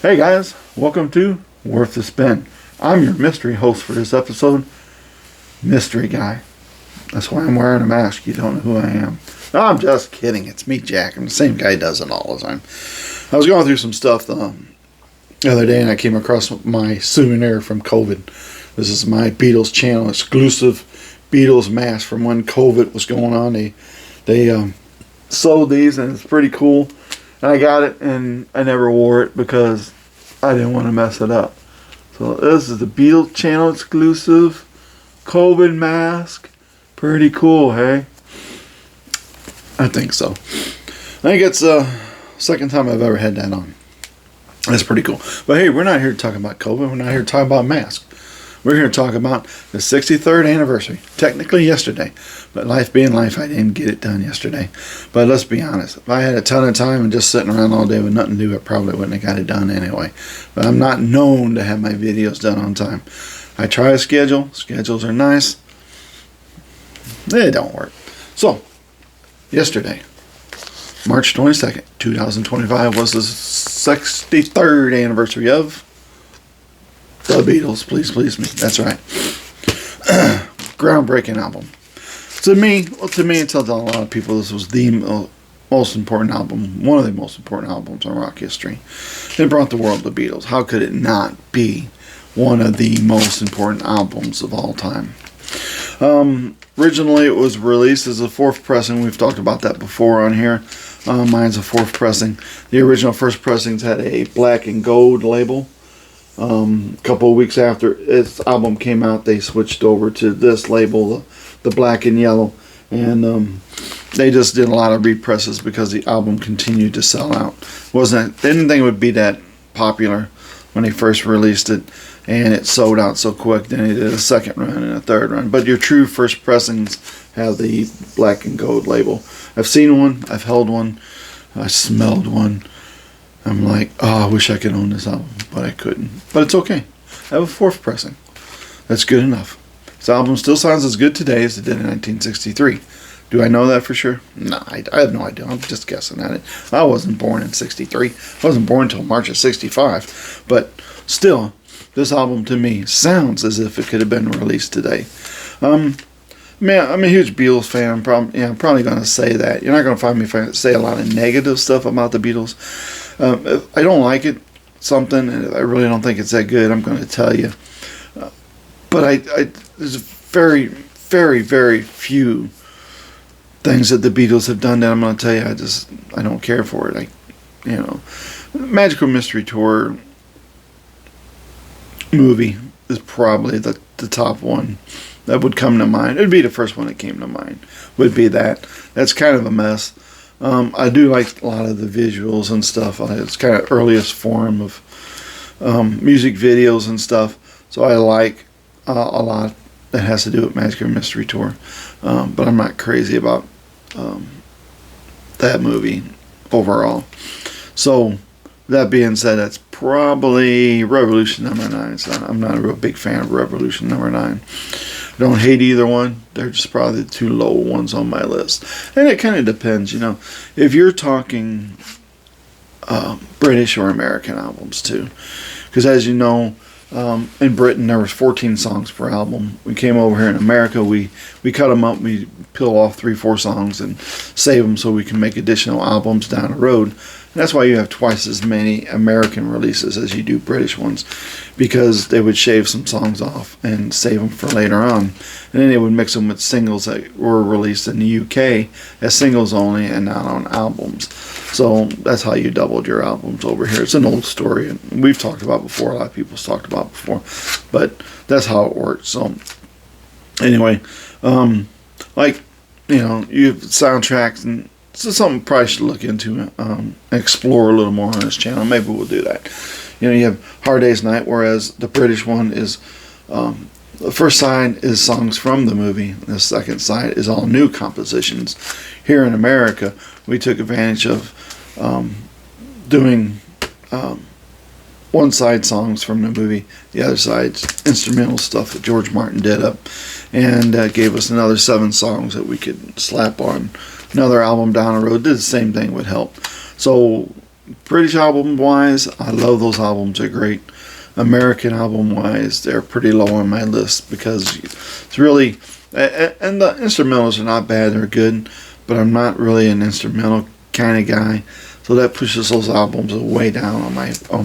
Hey guys, welcome to Worth the Spin. I'm your mystery host for this episode, Mystery Guy. That's why I'm wearing a mask. You don't know who I am. No, I'm just kidding. It's me, Jack. I'm the same guy who does it all the time. I was going through some stuff the other day and I came across my souvenir from COVID. This is my Beatles channel exclusive Beatles mask from when COVID was going on. They sold these and it's pretty cool. And I got it and I never wore it because I didn't want to mess it up. So this is the Beatles channel exclusive COVID mask. Pretty cool, hey? I think so. I think it's the second time I've ever had that on. That's pretty cool. But hey, we're not here to talk about COVID. We're not here to talk about masks. We're here to talk about the 63rd anniversary. Technically yesterday. But life being life, I didn't get it done yesterday. But let's be honest. If I had a ton of time and just sitting around all day with nothing to do, I probably wouldn't have got it done anyway. But I'm not known to have my videos done on time. I try a schedule. Schedules are nice. They don't work. So, yesterday, March 22nd, 2025 was the 63rd anniversary of the Beatles Please, Please Me. That's right. Groundbreaking album. To me, and to a lot of people, this was the most important album, one of the most important albums in rock history. It brought the world the Beatles. How could it not be one of the most important albums of all time? Originally, it was released as a fourth pressing. We've talked about that before on here. Mine's a fourth pressing. The original first pressings had a black and gold label. A couple of weeks after its album came out, they switched over to this label, the black and yellow, and they just did a lot of represses because the album continued to sell out. They didn't think it would be that popular when they first released it, and it sold out so quick. Then they did a second run and a third run. But your true first pressings have the black and gold label. I've seen one, I've held one, I smelled one. I'm like, oh, I wish I could own this album, but I couldn't. But it's okay. I have a fourth pressing. That's good enough. This album still sounds as good today as it did in 1963. Do I know that for sure? No, I have no idea. I'm just guessing at it. I wasn't born in 63. I wasn't born until March of 65. But still, this album to me sounds as if it could have been released today. Man, I'm a huge Beatles fan. I'm probably going to say that. You're not going to find me if I say a lot of negative stuff about the Beatles. If I don't like it, something, and I really don't think it's that good, I'm going to tell you. But there's very, very, very few things that the Beatles have done that I'm going to tell you I don't care for it. Magical Mystery Tour movie is probably the top one that would come to mind. It would be the first one that came to mind. Would be that. That's kind of a mess. I do like a lot of the visuals and stuff. It's kind of earliest form of music videos and stuff. So I like a lot that has to do with Magical Mystery Tour. But I'm not crazy about that movie overall. So that being said, that's probably Revolution number 9. So I'm not a real big fan of Revolution number 9. I don't hate either one. They're just probably the two low ones on my list. And it kind of depends, if you're talking British or American albums too. Because as you know, in Britain there was 14 songs per album. We came over here in America, we cut them up, we peel off 3-4 songs and save them so we can make additional albums down the road. And that's why you have twice as many American releases as you do British ones, because they would shave some songs off and save them for later on. And then they would mix them with singles that were released in the UK as singles only and not on albums. So that's how you doubled your albums over here. It's an old story, and we've talked about before. A lot of people's talked about before, but that's how it works. So anyway, you have soundtracks, and this is something probably should look into, explore a little more on this channel. Maybe we'll do that. You have Hard Day's Night, whereas the British one is, the first side is songs from the movie. The second side is all new compositions. Here in America, we took advantage of doing one side songs from the movie, the other side's instrumental stuff that George Martin did up, and gave us another 7 songs that we could slap on another album down the road. Did the same thing, would help. So British album wise, I love those albums. They're great. American album wise, they're pretty low on my list because it's really, and the instrumentals are not bad. They're good, but I'm not really an instrumental kind of guy. So that pushes those albums way down on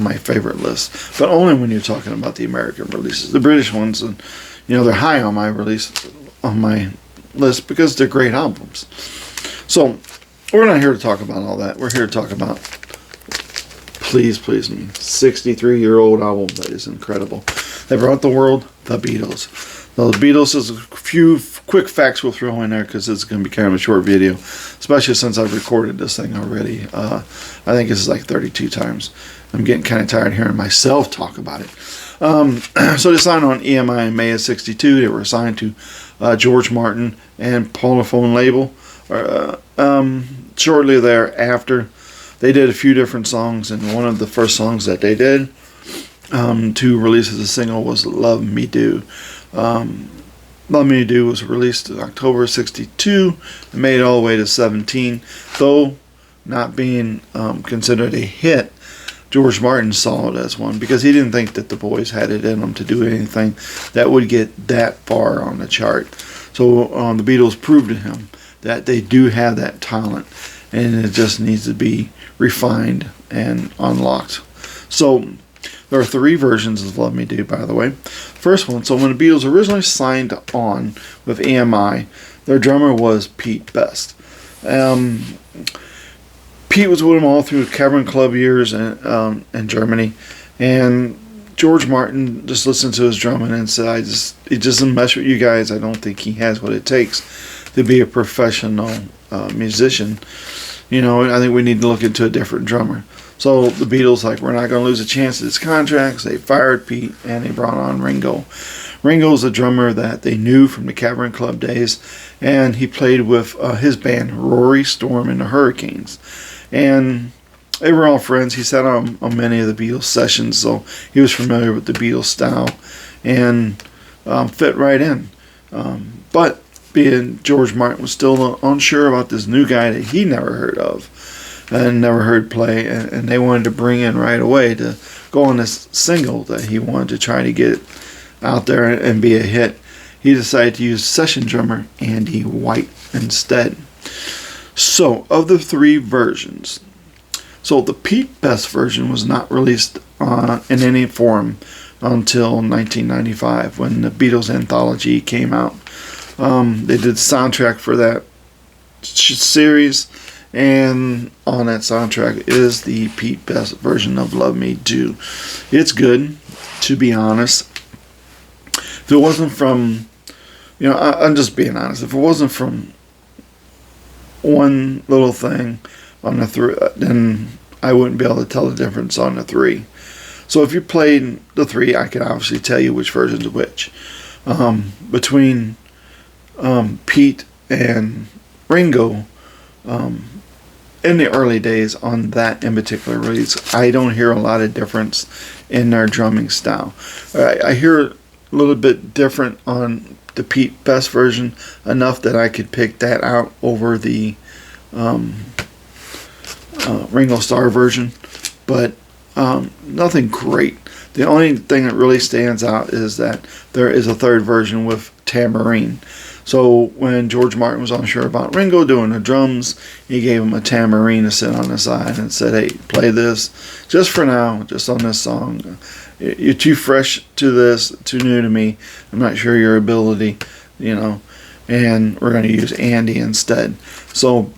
my favorite list. But only when you're talking about the American releases. The British ones, and they're high on my list because they're great albums. So we're not here to talk about all that. We're here to talk about Please Please Me. 63-year-old album that is incredible. They brought the world the Beatles. Now, the Beatles is a few quick facts we'll throw in there because it's going to be kind of a short video, especially since I've recorded this thing already. I think this is like 32 times. I'm getting kind of tired of hearing myself talk about it. So they signed on EMI in May of '62. They were assigned to George Martin and Parlophone label. Shortly thereafter, they did a few different songs, and one of the first songs that they did to release as a single was Love Me Do. Love Me Do was released in October '62 and made it all the way to 17. Though not being considered a hit, George Martin saw it as one because he didn't think that the boys had it in them to do anything that would get that far on the chart. So the Beatles proved to him that they do have that talent, and it just needs to be refined and unlocked. So there are 3 versions of Love Me Do, by the way. First one, so when the Beatles originally signed on with EMI, their drummer was Pete Best. Pete was with them all through the Cavern Club years in Germany, and George Martin just listened to his drumming and said, "He just doesn't mesh with you guys. I don't think he has what it takes to be a professional musician. I think we need to look into a different drummer." So the Beatles, we're not going to lose a chance at this contract. So they fired Pete and they brought on Ringo. Ringo's a drummer that they knew from the Cavern Club days, and he played with his band Rory Storm and the Hurricanes. And they were all friends. He sat on many of the Beatles sessions, so he was familiar with the Beatles style and fit right in. But being George Martin was still unsure about this new guy that he never heard of and never heard play, and they wanted to bring in right away to go on this single that he wanted to try to get out there and be a hit. He decided to use session drummer Andy White instead. So, of the 3 versions, so the Pete Best version was not released in any form until 1995 when the Beatles anthology came out. They did the soundtrack for that series, and on that soundtrack is the Pete Best version of Love Me Do. It's good, to be honest. If it wasn't from, I'm just being honest, if it wasn't from one little thing on the 3, then I wouldn't be able to tell the difference on the 3. So if you played the 3, I can obviously tell you which version's which. Between Pete and Ringo, in the early days on that in particular release, I don't hear a lot of difference in their drumming style. I hear a little bit different on the Pete Best version, enough that I could pick that out over the Ringo Starr version, but nothing great. The only thing that really stands out is that there is a 3rd version with tambourine. So when George Martin was unsure about Ringo doing the drums, he gave him a tambourine to sit on the side and said, "Hey, play this just for now, just on this song. You're too fresh to this, too new to me. I'm not sure your ability, and we're going to use Andy instead." So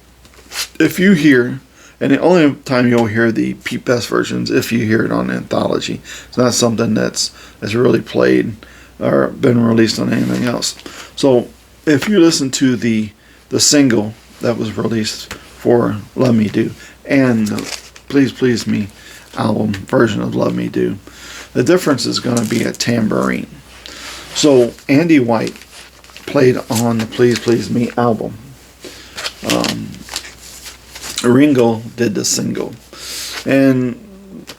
if you hear, and the only time you'll hear the Pete Best versions if you hear it on anthology. It's not something that's really played or been released on anything else. So if you listen to the single that was released for Love Me Do and the Please Please Me album version of Love Me Do, the difference is going to be a tambourine. So Andy White played on the Please Please Me album. Ringo did the single. And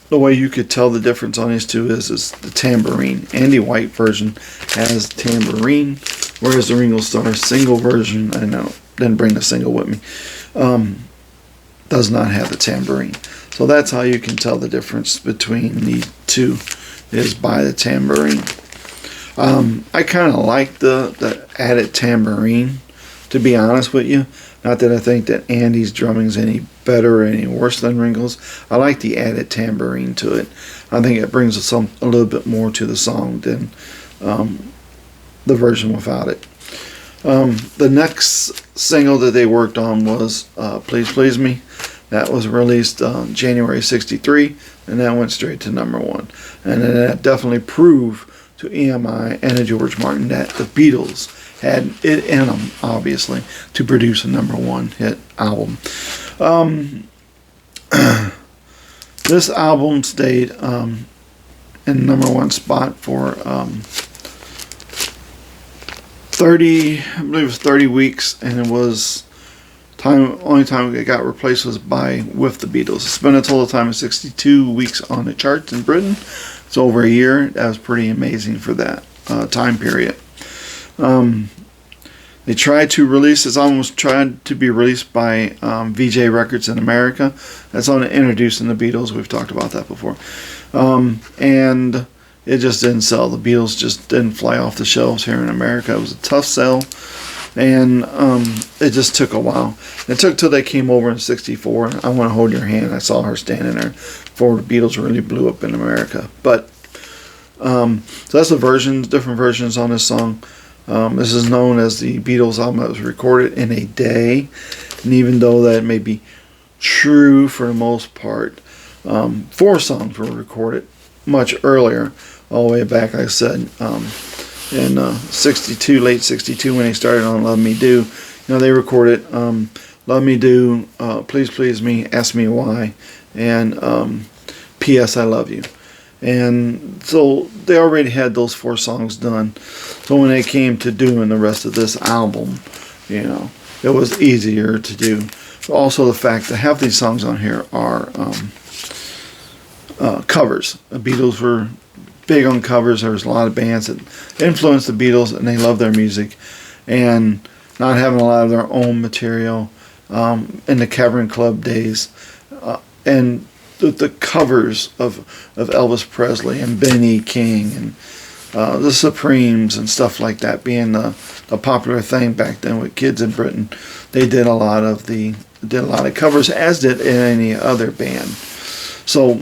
the way you could tell the difference on these two is the tambourine. Andy White version has tambourine, whereas the Ringo Starr single version, I know, didn't bring the single with me, does not have the tambourine. So that's how you can tell the difference between the two, is by the tambourine. I kind of like the added tambourine, to be honest with you. Not that I think that Andy's drumming's any better or any worse than Ringo's. I like the added tambourine to it. I think it brings a little bit more to the song than the version without it. The next single that they worked on was Please Please Me. That was released January 63, and that went straight to #1. And that definitely proved to EMI and to George Martin that the Beatles had it in them, obviously, to produce a #1 hit album. This album stayed in #1 spot for 30, I believe it was 30 weeks, and it was only time it got replaced was with the Beatles. It spent a total time of 62 weeks on the charts in Britain. It's over a year. That was pretty amazing for that time period. They tried to release this album, was tried to be released by VJ Records in America. That's on Introducing the Beatles. We've talked about that before. And it just didn't sell. The Beatles just didn't fly off the shelves here in America. It was a tough sell, and it just took a while. It took till they came over in '64. I Want to Hold Your Hand. I saw her standing there before the Beatles really blew up in America. But so that's the versions, different versions on this song. This is known as the Beatles album that was recorded in a day, and even though that may be true for the most part, 4 songs were recorded much earlier, all the way back, like I said, in 62, late 62, when they started on Love Me Do. They recorded Love Me Do, Please Please Me, Ask Me Why, and P.S. I Love You. And so they already had those 4 songs done. So when they came to doing the rest of this album, it was easier to do. Also, the fact that half these songs on here are covers. The Beatles were big on covers. There was a lot of bands that influenced the Beatles, and they loved their music. And not having a lot of their own material in the Cavern Club days, and the covers of Elvis Presley and Benny King and the Supremes and stuff like that being a popular thing back then with kids in Britain, they did a lot of covers, as did any other band. So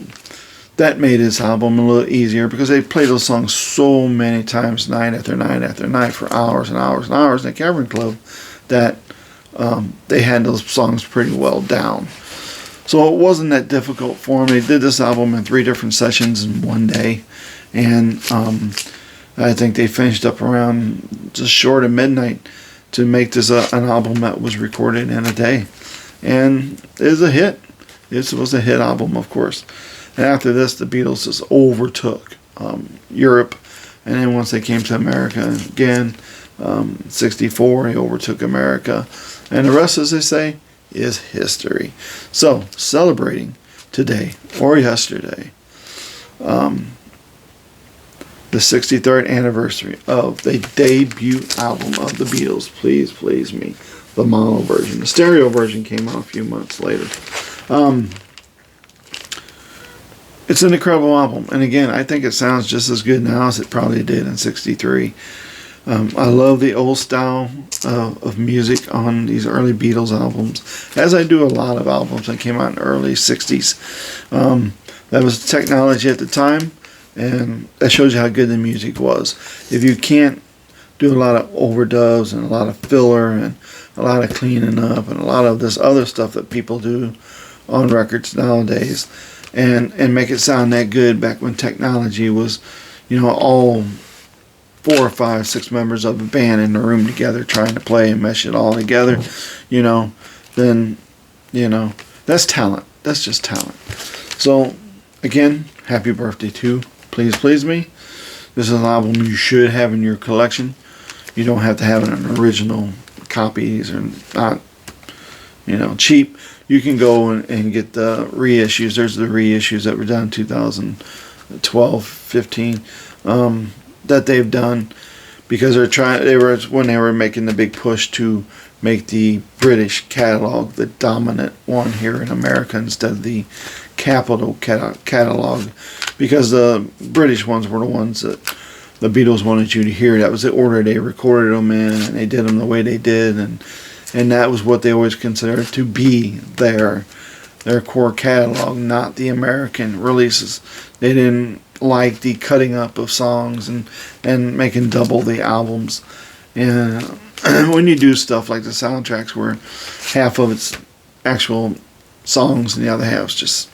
that made this album a little easier, because they played those songs so many times, night after night after night, for hours and hours and hours in the Cavern Club, that they had those songs pretty well down. So it wasn't that difficult for them. They did this album in 3 different sessions in one day, and I think they finished up around just short of midnight to make this an album that was recorded in a day, and it was a hit. It was a hit album, of course. And after this, the Beatles just overtook Europe, and then once they came to America again, 64, they overtook America, and the rest, as they say, is history. So, celebrating today or yesterday, the 63rd anniversary of the debut album of the Beatles, Please Please Me, the mono version. The stereo version came out a few months later. It's an incredible album, and again, I think it sounds just as good now as it probably did in '63. I love the old style of music on these early Beatles albums, as I do a lot of albums that came out in the early '60s. That was technology at the time, and that shows you how good the music was. If you can't do a lot of overdubs and a lot of filler and a lot of cleaning up and a lot of this other stuff that people do on records nowadays, and make it sound that good back when technology was, all 4 or 5, 6 members of a band in the room together trying to play and mesh it all together, then, that's talent. That's just talent. So, again, happy birthday to Please Please Me. This is an album you should have in your collection. You don't have to have an original copies or not, cheap. You can go and get the reissues. There's the reissues that were done in 2012, 15. That they've done, because when they were making the big push to make the British catalog the dominant one here in America instead of the Capitol catalog, because the British ones were the ones that the Beatles wanted you to hear. That was the order they recorded them in, and they did them the way they did, and that was what they always considered to be their core catalog, not the American releases. They didn't like the cutting up of songs and making double the albums. And when you do stuff like the soundtracks where half of it's actual songs and the other half's just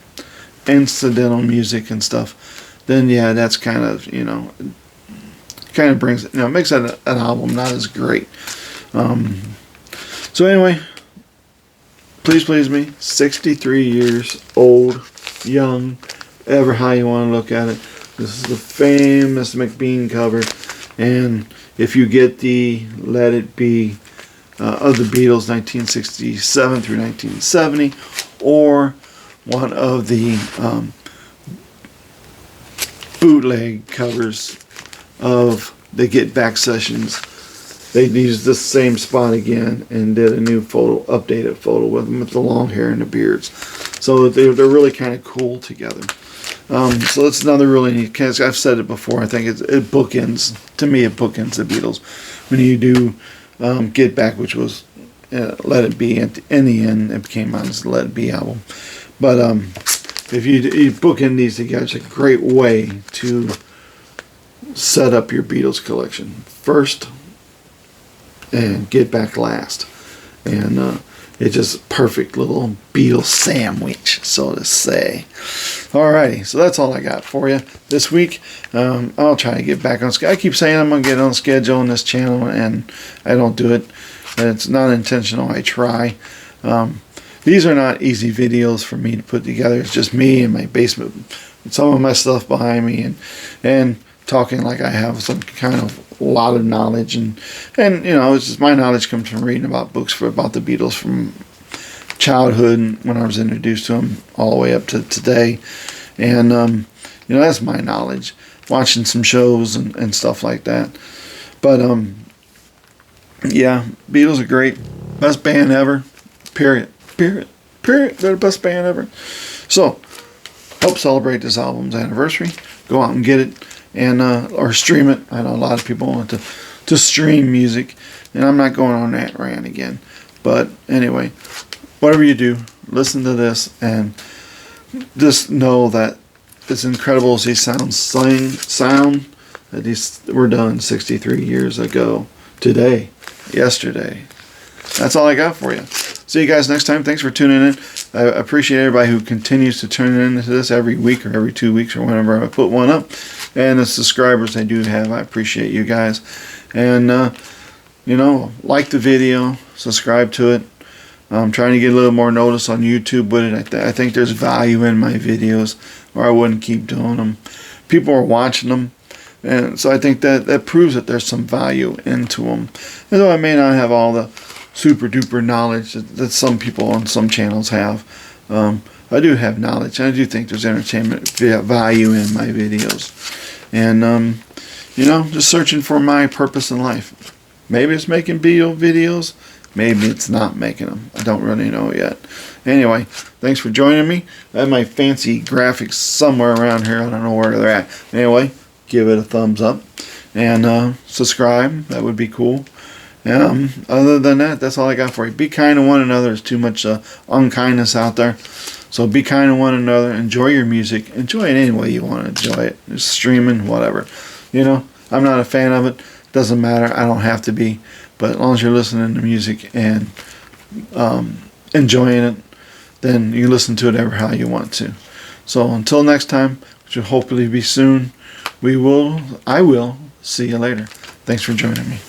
incidental music and stuff, then yeah, that's kind of, kind of brings it, makes that an album not as great. So anyway, Please Please Me, 63 years old, young, ever how you want to look at it. This is the famous McBean cover, and if you get the Let It Be of the Beatles 1967 through 1970, or one of the bootleg covers of the Get Back sessions, they used the same spot again and did a new photo, updated photo with them with the long hair and the beards. So they're really kind of cool together. So that's another really neat case. I've said it before. I think it bookends, to me, it bookends the Beatles. When you do Get Back, which was Let It Be, in the end, it became on as the Let It Be album. But if you bookend these together, it's a great way to set up your Beatles collection. First, and Get Back last. And it's just a perfect little Beatles sandwich, so to say. Alrighty, so that's all I got for you this week. I'll try to get back on schedule. I keep saying I'm going to get on schedule on this channel, and I don't do it. It's not intentional. I try. These are not easy videos for me to put together. It's just me in my basement with some of my stuff behind me, and talking like I have some kind of lot of knowledge, and it's just my knowledge comes from reading about books about the Beatles from childhood and when I was introduced to them all the way up to today, and that's my knowledge, watching some shows and stuff like that. But yeah, Beatles are great, best band ever, period. They're the best band ever. So help celebrate this album's anniversary. Go out and get it, and or stream it. I know a lot of people want to stream music, and I'm not going on that rant again. But anyway, whatever you do, listen to this, and just know that as incredible as these sound, that these were done 63 years ago, today, yesterday. That's all I got for you. See you guys next time. Thanks for tuning in. I appreciate everybody who continues to tune into this every week or every 2 weeks or whenever I put one up. And the subscribers I do have, I appreciate you guys. And, like the video, subscribe to it. I'm trying to get a little more notice on YouTube with it. I think there's value in my videos, or I wouldn't keep doing them. People are watching them. And so I think that proves that there's some value into them. And though I may not have all the super duper knowledge that some people on some channels have, I do have knowledge, and I do think there's entertainment value in my videos. And just searching for my purpose in life. Maybe it's making videos, maybe it's not making them. I don't really know yet. Anyway, thanks for joining me. I have my fancy graphics somewhere around here. I don't know where they're at. Anyway, give it a thumbs up and subscribe. That would be cool. Other than that, that's all I got for you. Be kind to one another. There's too much unkindness out there. So be kind to one another. Enjoy your music. Enjoy it any way you want to enjoy it. Just streaming, whatever. I'm not a fan of it. Doesn't matter. I don't have to be. But as long as you're listening to music and enjoying it, then you listen to it ever how you want to. So until next time, which will hopefully be soon, I will see you later. Thanks for joining me.